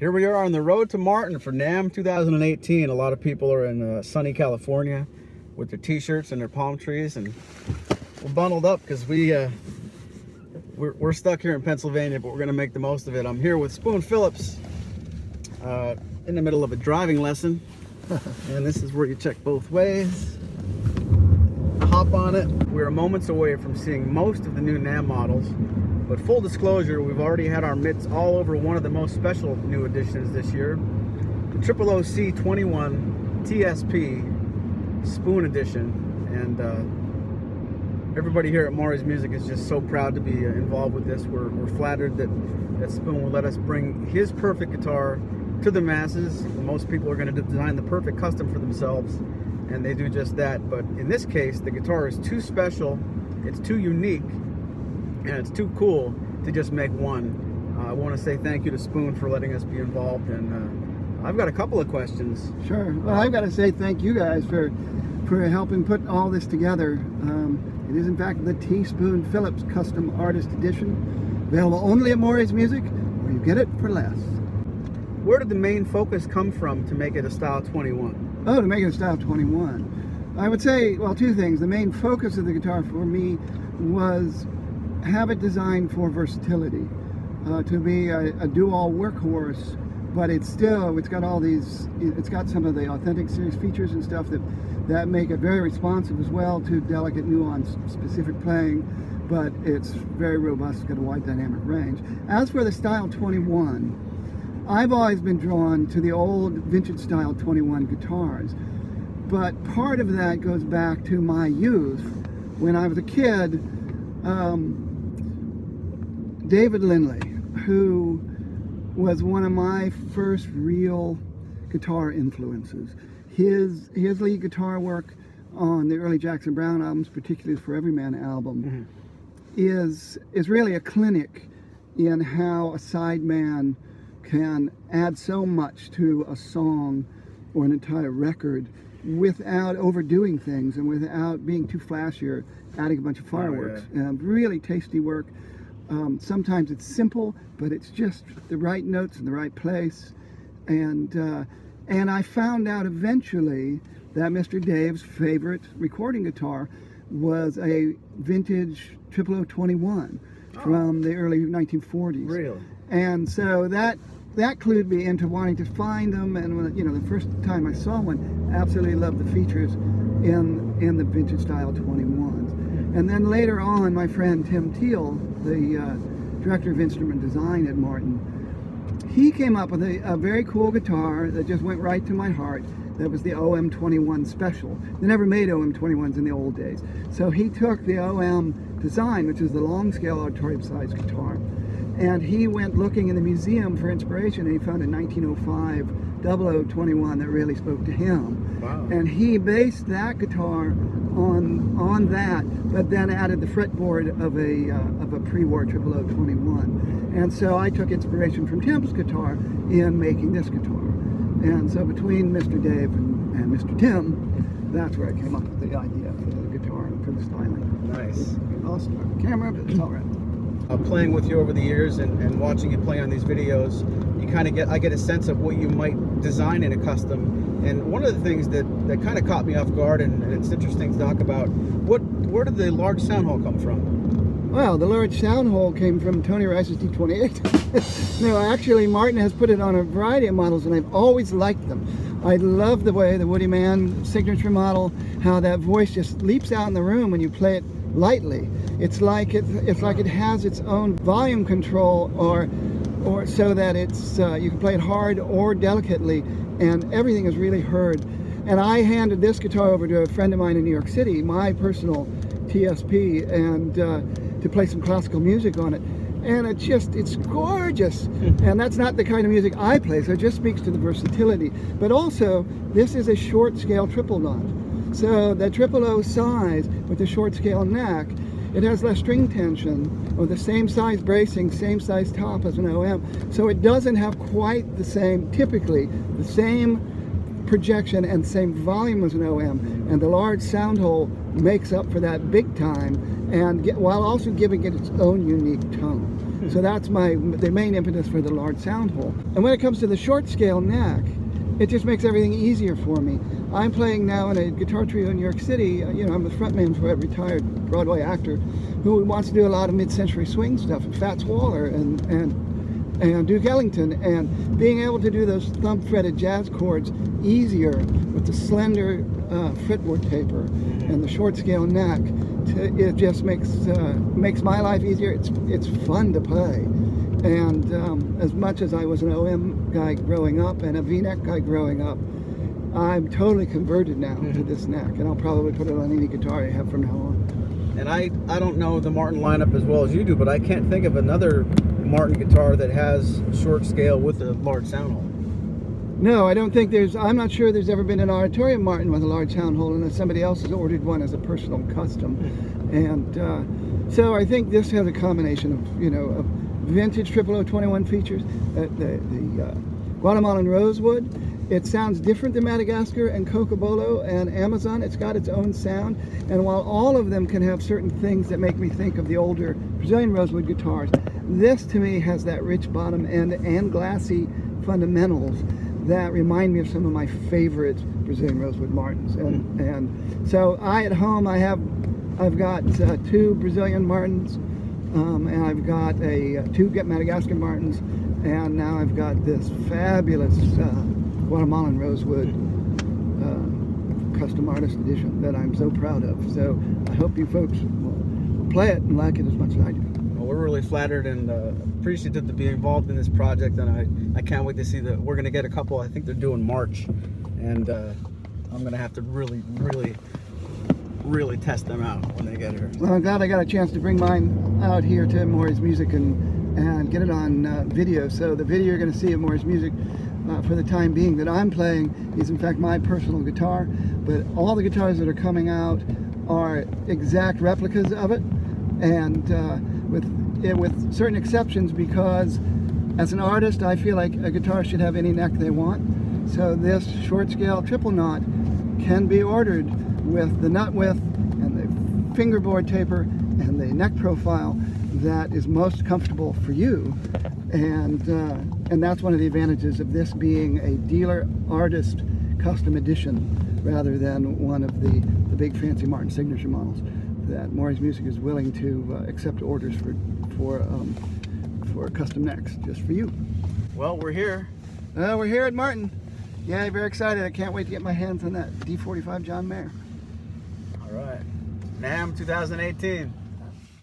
Here we are on the road to Martin for NAMM 2018. A lot of people are in sunny California with their t-shirts and their palm trees, and we're bundled up because we're stuck here in Pennsylvania, but we're going to make the most of it. I'm here with Spoon Phillips in the middle of a driving lesson, and this is where you check both ways. Hop on it. We're moments away from seeing most of the new NAMM models, but full disclosure, we've already had our mitts all over one of the most special new additions this year, the OOC 21 TSP Spoon Edition. And everybody here at Maury's Music is just so proud to be involved with this. We're flattered that Spoon will let us bring his perfect guitar to the masses. Most people are going to design the perfect custom for themselves, and they do just that. But in this case, the guitar is too special, it's too unique, and it's too cool to just make one. I want to say thank you to Spoon for letting us be involved, and I've got a couple of questions. Sure. Well, I've got to say thank you guys for helping put all this together. It is in fact the Spoon Phillips Custom Artist Edition, available only at Maury's Music, where you get it for less. Where did the main focus come from to make it a Style 21? Oh, to make it a Style 21. I would say, well, two things. The main focus of the guitar for me was have it designed for versatility, to be a do-all workhorse, but it's got all these, it's got some of the authentic series features and stuff that make it very responsive as well to delicate, nuanced, specific playing, but it's very robust. It's got a wide dynamic range. As for the Style 21, I've always been drawn to the old vintage Style 21 guitars, but part of that goes back to my youth. When I was a kid, David Lindley, who was one of my first real guitar influences. His lead guitar work on the early Jackson Browne albums, particularly the For Every Man album, is really a clinic in how a sideman can add so much to a song or an entire record without overdoing things and without being too flashy or adding a bunch of fireworks. Oh, yeah. Really tasty work. Sometimes it's simple, but it's just the right notes in the right place. And I found out eventually that Mr. Dave's favorite recording guitar was a vintage 0021 from the early 1940s. Really? And so that clued me into wanting to find them. And when, the first time I saw one, absolutely loved the features in the vintage Style 21s. And then later on, my friend Tim Teal, the director of instrument design at Martin, he came up with a very cool guitar that just went right to my heart. That was the OM21 Special. They never made OM21s in the old days. So he took the OM design, which is the long scale auditorium size guitar, and he went looking in the museum for inspiration, and he found a 1905 0021 that really spoke to him. Wow. And he based that guitar on that, but then added the fretboard of a pre-war 0021. And so I took inspiration from Tim's guitar in making this guitar. And so between Mr. Dave and Mr. Tim, that's where I came up with the idea for the guitar and for the styling. Nice. I'll start the camera, but it's all right. Playing with you over the years and watching you play on these videos, I get a sense of what you might design in a custom. And one of the things that kind of caught me off guard, and it's interesting to talk about, where did the large sound hole come from? Well, the large sound hole came from Tony Rice's D28. No, actually, Martin has put it on a variety of models, and I've always liked them. I love the way the Woody Man signature model, how that voice just leaps out in the room when you play it lightly. It's like it has its own volume control, or so that it's you can play it hard or delicately, and everything is really heard. And I handed this guitar over to a friend of mine in New York City, my personal TSP, and to play some classical music on it. And it's gorgeous. And that's not the kind of music I play, so it just speaks to the versatility. But also, this is a short scale triple knot. So the 000 size with the short scale neck, it has less string tension, or the same size bracing, same size top as an OM. So it doesn't have quite the same, typically, the same projection and same volume as an OM. And the large sound hole makes up for that big time, and while also giving it its own unique tone. So that's the main impetus for the large sound hole. And when it comes to the short scale neck, it just makes everything easier for me. I'm playing now in a guitar trio in New York City. You know, I'm the frontman for a retired Broadway actor who wants to do a lot of mid-century swing stuff, Fats Waller and Duke Ellington, and being able to do those thumb-fretted jazz chords easier with the slender fretboard taper and the short scale neck, it just makes my life easier. It's fun to play. And as much as I was an OM guy growing up and a V-neck guy growing up, I'm totally converted now to this neck, and I'll probably put it on any guitar I have from now on. And I don't know the Martin lineup as well as you do, but I can't think of another Martin guitar that has short scale with a large sound hole. No, I don't think I'm not sure there's ever been an Auditorium Martin with a large sound hole unless somebody else has ordered one as a personal custom. And so I think this has a combination of, you know, of vintage 00021 features, the Guatemalan rosewood. It sounds different than Madagascar and Cocobolo and Amazon. It's got its own sound, and while all of them can have certain things that make me think of the older Brazilian rosewood guitars, this to me has that rich bottom end and glassy fundamentals that remind me of some of my favorite Brazilian rosewood Martins. And so at home I've got 2 Brazilian Martins, and I've got 2 Madagascar Martins, and now I've got this fabulous Guatemalan rosewood custom artist edition that I'm so proud of. So I hope you folks will play it and like it as much as I do. Well, we're really flattered and appreciative to be involved in this project, and I can't wait to see that. We're going to get a couple. I think they're due in March, and I'm going to have to really test them out when they get here. Well, I'm glad I got a chance to bring mine out here to Maury's Music and get it on video. So the video you're going to see of Maury's Music for the time being that I'm playing is in fact my personal guitar, but all the guitars that are coming out are exact replicas of it, and with certain exceptions, because as an artist I feel like a guitar should have any neck they want. So this short scale triple knot can be ordered with the nut width and the fingerboard taper and the neck profile that is most comfortable for you, and that's one of the advantages of this being a dealer artist custom edition rather than one of the big fancy Martin signature models that Maury's Music is willing to accept orders for custom necks just for you. Well, we're here. We're here at Martin. Yeah, very excited. I can't wait to get my hands on that D45 John Mayer. All right. NAMM 2018.